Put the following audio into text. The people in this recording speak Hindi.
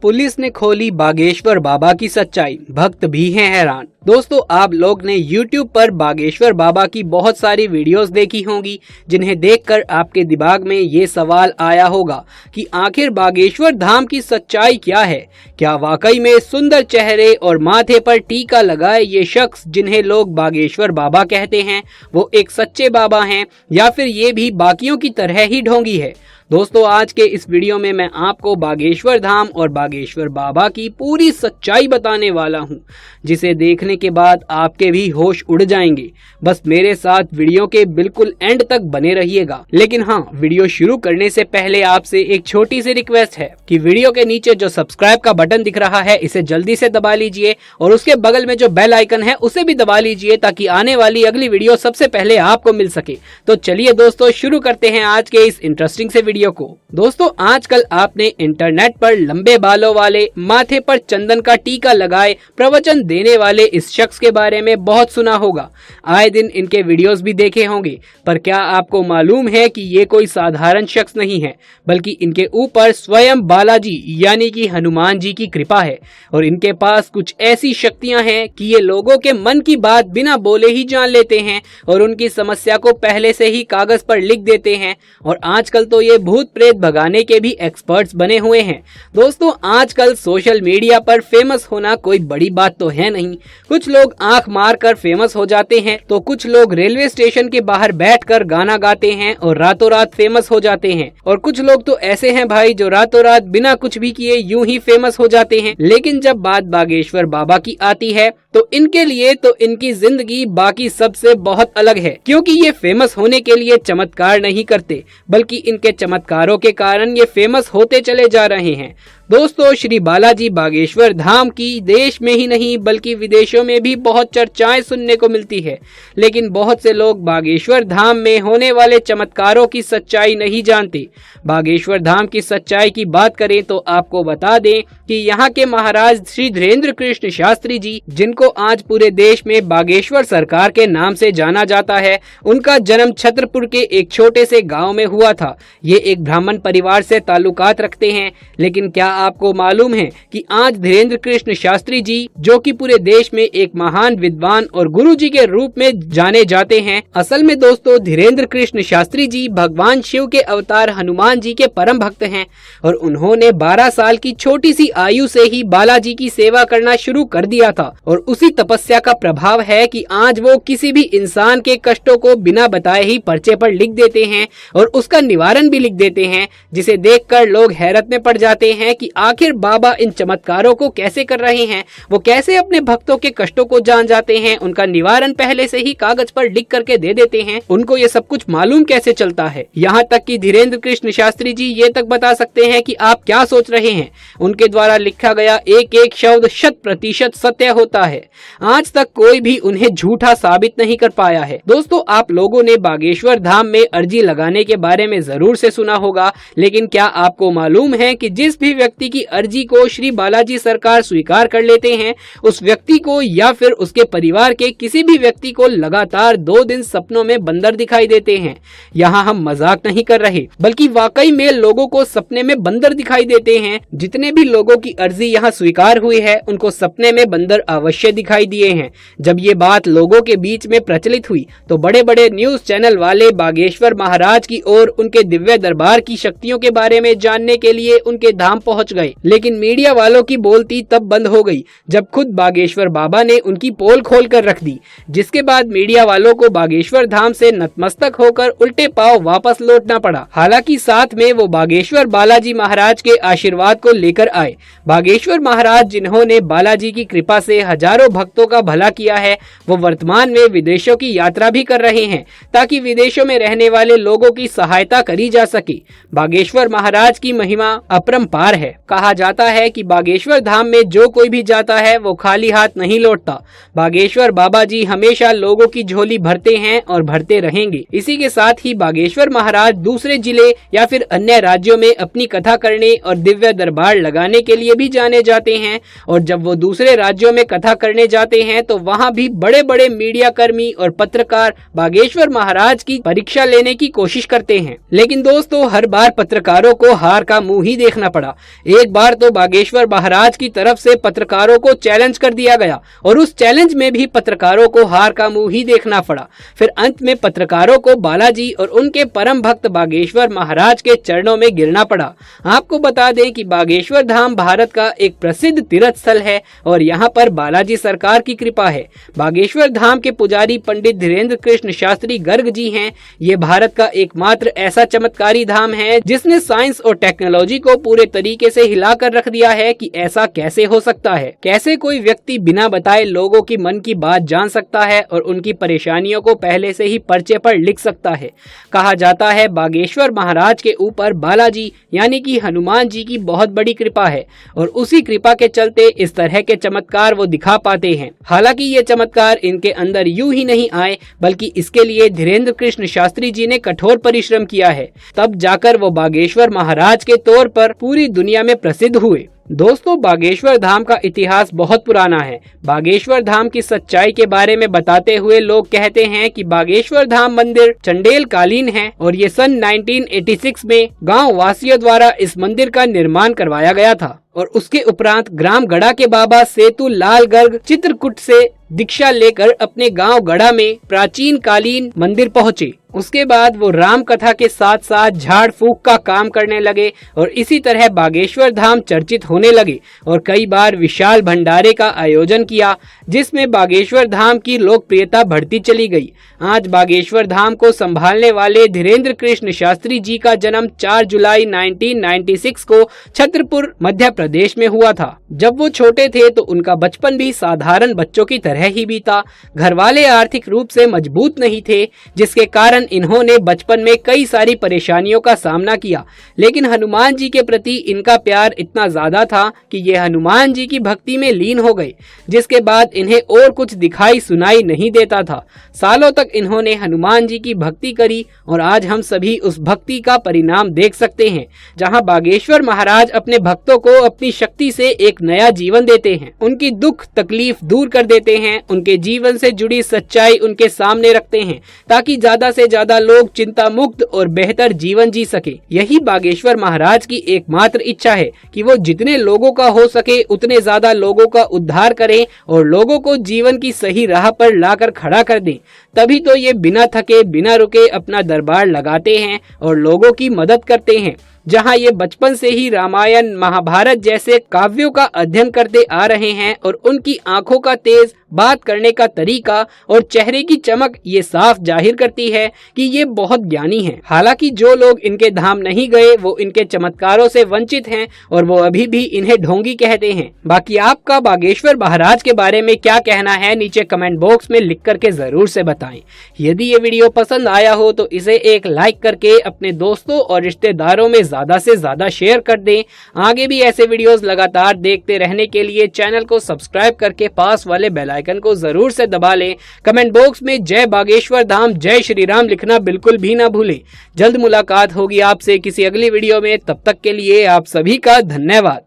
पुलिस ने खोली बागेश्वर बाबा की सच्चाई, भक्त भी हैं हैरान। दोस्तों, आप लोग ने YouTube पर बागेश्वर बाबा की बहुत सारी वीडियोस देखी होंगी, जिन्हें देखकर आपके दिमाग में ये सवाल आया होगा कि आखिर बागेश्वर धाम की सच्चाई क्या है। क्या वाकई में सुंदर चेहरे और माथे पर टीका लगाए ये शख्स जिन्हें लोग बागेश्वर बाबा कहते हैं वो एक सच्चे बाबा हैं, या फिर ये भी बाकियों की तरह ही ढोंगी है। दोस्तों, आज के इस वीडियो में मैं आपको बागेश्वर धाम और बागेश्वर बाबा की पूरी सच्चाई बताने वाला हूं, जिसे देखने के बाद आपके भी होश उड़ जाएंगे। बस मेरे साथ वीडियो के बिल्कुल एंड तक बने रहिएगा। लेकिन हाँ, वीडियो शुरू करने से पहले आपसे एक छोटी सी रिक्वेस्ट है कि वीडियो के नीचे जो सब्सक्राइब का बटन दिख रहा है इसे जल्दी से दबा लीजिए और उसके बगल में जो बेल आइकन है उसे भी दबा लीजिए, ताकि आने वाली अगली वीडियो सबसे पहले आपको मिल सके। तो चलिए दोस्तों, शुरू करते हैं आज के इस इंटरेस्टिंग से वीडियो को। दोस्तों, आजकल आपने इंटरनेट पर लंबे बालों वाले, माथे पर चंदन का टीका लगाए प्रवचन देने वाले इस शख्स के बारे में बहुत सुना होगा। आए दिन इनके वीडियोस भी देखे होंगे, पर क्या आपको मालूम है कि ये कोई साधारण शख्स नहीं है, बल्कि इनके ऊपर स्वयं बालाजी यानी कि हनुमान जी की कृपा है और इनके पास कुछ ऐसी शक्तियां हैं कि ये लोगों के मन की बात बिना बोले ही जान लेते हैं और उनकी समस्या को पहले से ही कागज पर लिख देते हैं। और आजकल तो ये भूत प्रेत भगाने के भी एक्सपर्ट्स बने हुए हैं। दोस्तों, आजकल सोशल मीडिया पर फेमस होना कोई बड़ी बात तो है नहीं। कुछ लोग आंख मार कर फेमस हो जाते हैं, तो कुछ लोग रेलवे स्टेशन के बाहर बैठकर गाना गाते हैं और रातों रात फेमस हो जाते हैं, और कुछ लोग तो ऐसे हैं भाई जो रातों रात बिना कुछ भी किए यूं ही फेमस हो जाते हैं। लेकिन जब बात बागेश्वर बाबा की आती है तो इनके लिए तो इनकी जिंदगी बाकी सबसे बहुत अलग है, क्योंकि ये फेमस होने के लिए चमत्कार नहीं करते, बल्कि इनके चमत्कारों के कारण ये फेमस होते चले जा रहे हैं। दोस्तों, श्री बालाजी बागेश्वर धाम की देश में ही नहीं बल्कि विदेशों में भी बहुत चर्चाएं सुनने को मिलती है, लेकिन बहुत से लोग बागेश्वर धाम में होने वाले चमत्कारों की सच्चाई नहीं जानते। बागेश्वर धाम की सच्चाई की बात करें तो आपको बता दें कि यहाँ के महाराज श्री धीरेन्द्र कृष्ण शास्त्री जी, जिनको आज पूरे देश में बागेश्वर सरकार के नाम से जाना जाता है, उनका जन्म छतरपुर के एक छोटे से गाँव में हुआ था। ये एक ब्राह्मण परिवार से ताल्लुकात रखते हैं। लेकिन क्या आपको मालूम है कि आज धीरेन्द्र कृष्ण शास्त्री जी, जो कि पूरे देश में एक महान विद्वान और गुरु जी के रूप में जाने जाते हैं, असल में दोस्तों धीरेन्द्र कृष्ण शास्त्री जी भगवान शिव के अवतार हनुमान जी के परम भक्त हैं और उन्होंने 12 साल की छोटी सी आयु से ही बालाजी की सेवा करना शुरू कर दिया था। और उसी तपस्या का प्रभाव है कि आज वो किसी भी इंसान के कष्टों को बिना बताए ही पर्चे पर लिख देते हैं और उसका निवारण भी लिख देते हैं, जिसे देखकर लोग हैरत में पड़ जाते हैं कि आखिर बाबा इन चमत्कारों को कैसे कर रहे हैं। वो कैसे अपने भक्तों के कष्टों को जान जाते हैं, उनका निवारण पहले से ही कागज पर लिख करके दे देते हैं। उनको ये सब कुछ मालूम कैसे चलता है। यहाँ तक कि धीरेन्द्र कृष्ण शास्त्री जी ये तक बता सकते हैं कि आप क्या सोच रहे हैं। उनके द्वारा लिखा गया एक एक शब्द 100% सत्य होता है। आज तक कोई भी उन्हें झूठा साबित नहीं कर पाया है। दोस्तों, आप लोगों ने बागेश्वर धाम में अर्जी लगाने के बारे में जरूर से सुना होगा, लेकिन क्या आपको मालूम है कि जिस भी व्यक्ति की अर्जी को श्री बालाजी सरकार स्वीकार कर लेते हैं, उस व्यक्ति को या फिर उसके परिवार के किसी भी व्यक्ति को लगातार 2 दिन सपनों में बंदर दिखाई देते हैं। यहाँ हम मजाक नहीं कर रहे, बल्कि वाकई में लोगों को सपने में बंदर दिखाई देते हैं। जितने भी लोगों की अर्जी यहाँ स्वीकार हुई है, उनको सपने में बंदर अवश्य दिखाई दिए हैं। जब ये बात लोगों के बीच में प्रचलित हुई तो बड़े बड़े न्यूज चैनल वाले बागेश्वर महाराज की और उनके दिव्य दरबार की शक्तियों के बारे में जानने के लिए उनके धाम पहुंच गए। लेकिन मीडिया वालों की बोलती तब बंद हो गई जब खुद बागेश्वर बाबा ने उनकी पोल खोल कर रख दी, जिसके बाद मीडिया वालों को बागेश्वर धाम से नतमस्तक होकर उल्टे पांव वापस लौटना पड़ा। हालांकि साथ में वो बागेश्वर बालाजी महाराज के आशीर्वाद को लेकर आए। बागेश्वर महाराज, जिन्होंने बालाजी की कृपा से हजारों भक्तों का भला किया है, वो वर्तमान में विदेशों की यात्रा भी कर रहे हैं ताकि विदेशों में रहने वाले लोगों की सहायता करी जा सके। बागेश्वर महाराज की महिमा अपरंपार है। कहा जाता है कि बागेश्वर धाम में जो कोई भी जाता है वो खाली हाथ नहीं लौटता। बागेश्वर बाबा जी हमेशा लोगों की झोली भरते हैं और भरते रहेंगे। इसी के साथ ही बागेश्वर महाराज दूसरे जिले या फिर अन्य राज्यों में अपनी कथा करने और दिव्य दरबार लगाने के लिए भी जाने जाते हैं, और जब वो दूसरे राज्यों में कथा करने जाते हैं तो वहाँ भी बड़े बड़े मीडिया कर्मी और पत्रकार बागेश्वर महाराज की परीक्षा लेने की कोशिश करते हैं। लेकिन दोस्तों, हर बार पत्रकारों को हार का मुंह ही देखना पड़ा। एक बार तो बागेश्वर महाराज की तरफ से पत्रकारों को चैलेंज कर दिया गया और उस चैलेंज में भी पत्रकारों को हार का मुंह ही देखना पड़ा। फिर अंत में पत्रकारों को बालाजी और उनके परम भक्त बागेश्वर महाराज के चरणों में गिरना पड़ा। आपको बता दें कि बागेश्वर धाम भारत का एक प्रसिद्ध तीर्थ स्थल है और यहाँ पर बालाजी सरकार की कृपा है। बागेश्वर धाम के पुजारी पंडित धीरेन्द्र कृष्ण शास्त्री गर्ग जी हैं। ये भारत का एकमात्र ऐसा चमत्कारी धाम है जिसने साइंस और टेक्नोलॉजी को पूरे तरीके से हिलाकर रख दिया है कि ऐसा कैसे हो सकता है। कैसे कोई व्यक्ति बिना बताए लोगों की मन की बात जान सकता है और उनकी परेशानियों को पहले से ही पर्चे पर लिख सकता है। कहा जाता है बागेश्वर महाराज के ऊपर बालाजी यानी कि हनुमान जी की बहुत बड़ी कृपा है और उसी कृपा के चलते इस तरह के चमत्कार वो दिखा पाते हैं। हालांकि ये चमत्कार इनके अंदर यूं ही नहीं आए, बल्कि इसके लिए धीरेन्द्र कृष्ण शास्त्री जी ने कठोर परिश्रम किया है, तब जाकर वो बागेश्वर महाराज के तौर पर पूरी दुनिया में प्रसिद्ध हुए। दोस्तों, बागेश्वर धाम का इतिहास बहुत पुराना है। बागेश्वर धाम की सच्चाई के बारे में बताते हुए लोग कहते हैं कि बागेश्वर धाम मंदिर चंडेल कालीन है और ये सन 1986 में गांव वासियों द्वारा इस मंदिर का निर्माण करवाया गया था और उसके उपरांत ग्राम गढ़ा के बाबा सेतु लाल गर्ग चित्रकूट से दीक्षा लेकर अपने गांव गढ़ा में प्राचीन कालीन मंदिर पहुंचे। उसके बाद वो राम कथा के साथ साथ झाड़ फूक का काम करने लगे और इसी तरह बागेश्वर धाम चर्चित होने लगे और कई बार विशाल भंडारे का आयोजन किया, जिसमें बागेश्वर धाम की लोकप्रियता बढ़ती चली गई। आज बागेश्वर धाम को संभालने वाले धीरेन्द्र कृष्ण शास्त्री जी का जन्म 4 जुलाई 1996 को छतरपुर मध्य प्रदेश में हुआ था। जब वो छोटे थे तो उनका बचपन भी साधारण बच्चों की तरह ही बीता। घर वाले आर्थिक रूप से मजबूत नहीं थे, जिसके कारण इन्होंने बचपन में कई सारी परेशानियों का सामना किया, लेकिन हनुमान जी के प्रति इनका प्यार इतना ज्यादा था कि ये हनुमान जी की भक्ति में लीन हो गए, जिसके बाद इन्हें और कुछ दिखाई सुनाई नहीं देता था। सालों तक इन्होंने हनुमान जी की भक्ति करी और आज हम सभी उस भक्ति का परिणाम देख सकते हैं, जहां बागेश्वर महाराज अपने भक्तों को अपनी शक्ति से एक नया जीवन देते हैं, उनकी दुख तकलीफ दूर कर देते हैं, उनके जीवन से जुड़ी सच्चाई उनके सामने रखते हैं ताकि ज्यादा से ज्यादा लोग चिंता मुक्त और बेहतर जीवन जी सके। यही बागेश्वर महाराज की एकमात्र इच्छा है कि वो जितने लोगों का हो सके उतने ज्यादा लोगों का उद्धार करें और लोगों को जीवन की सही राह पर लाकर खड़ा कर दें। तभी तो ये बिना थके बिना रुके अपना दरबार लगाते हैं और लोगों की मदद करते हैं। जहां ये बचपन से ही रामायण महाभारत जैसे काव्यों का अध्ययन करते आ रहे हैं और उनकी आंखों का तेज, बात करने का तरीका और चेहरे की चमक ये साफ जाहिर करती है कि ये बहुत ज्ञानी हैं। हालांकि जो लोग इनके धाम नहीं गए वो इनके चमत्कारों से वंचित हैं और वो अभी भी इन्हें ढोंगी कहते हैं। बाकी आपका बागेश्वर महाराज के बारे में क्या कहना है, नीचे कमेंट बॉक्स में लिख करके जरूर से बताएं। यदि ये वीडियो पसंद आया हो तो इसे एक लाइक करके अपने दोस्तों और रिश्तेदारों में ज्यादा से ज्यादा शेयर कर दें। आगे भी ऐसे वीडियोस लगातार देखते रहने के लिए चैनल को सब्सक्राइब करके पास वाले बेल आइकन को जरूर से दबा लें। कमेंट बॉक्स में जय बागेश्वर धाम, जय श्री राम लिखना बिल्कुल भी ना भूलें। जल्द मुलाकात होगी आपसे किसी अगली वीडियो में, तब तक के लिए आप सभी का धन्यवाद।